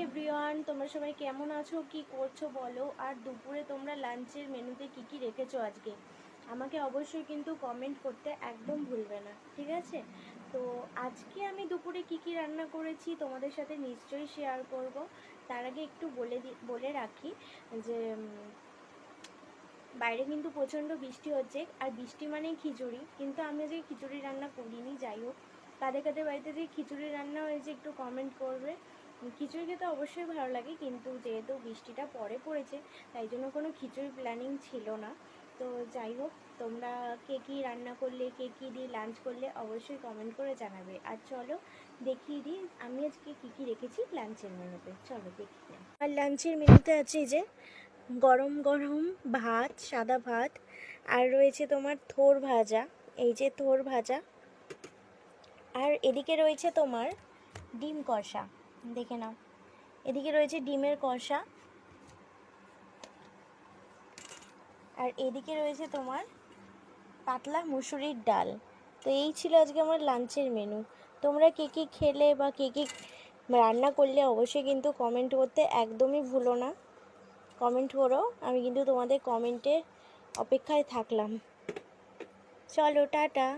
Everyone, তোমরা সবাই কেমন আছো, কি করছো বলো। আর দুপুরে তোমরা লাঞ্চের মেনুতে কি কি রেখেছো আজকে আমাকে অবশ্যই কিন্তু কমেন্ট করতে একদম ভুলবে না, ঠিক আছে? তো আজকে আমি দুপুরে কি কি রান্না করেছি তোমাদের সাথে নিশ্চয়ই শেয়ার করব। তার আগে একটু বলে রাখি যে বাইরে কিন্তু প্রচণ্ড বৃষ্টি হচ্ছে, আর বৃষ্টি মানেই খিচুড়ি, কিন্তু আমি আজকে খিচুড়ি রান্না করিনি। যাই হোক, কাদের কাদের বাড়িতে যে খিচুড়ি রান্না হয়েছে একটু কমেন্ট করবে। খিচুড়ি খেতে অবশ্যই ভালো লাগে, কিন্তু যেহেতু বৃষ্টিটা পরে পড়েছে তাই জন্য কোনো খিচুড়ি প্ল্যানিং ছিল না। তো যাই হোক, তোমরা কে কী রান্না করলে, কে কী দিয়ে লাঞ্চ করলে অবশ্যই কমেন্ট করে জানাবে। আর চলো দেখিয়ে দিই আমি আজকে কী কী রেখেছি লাঞ্চের মেনুতে। চলো দেখি। আর লাঞ্চের মেনুতে আছে যে গরম গরম ভাত, সাদা ভাত, আর রয়েছে তোমার থোর ভাজা, এই যে থোর ভাজা, আর এদিকে রয়েছে তোমার ডিম কষা, দেখে নাও। এদিকে রয়েছে ডিমের কষা, আর এদিকে রয়েছে তোমার পাতলা মুসুরির ডাল। তো এই ছিল আজকে আমার লাঞ্চের মেনু। তোমরা কে কী খেলে বা কে কী রান্না করলে অবশ্যই কিন্তু কমেন্ট করতে একদমই ভুলো না। কমেন্ট করো, আমি কিন্তু তোমাদের কমেন্টে অপেক্ষায় থাকলাম। চলো টাটা।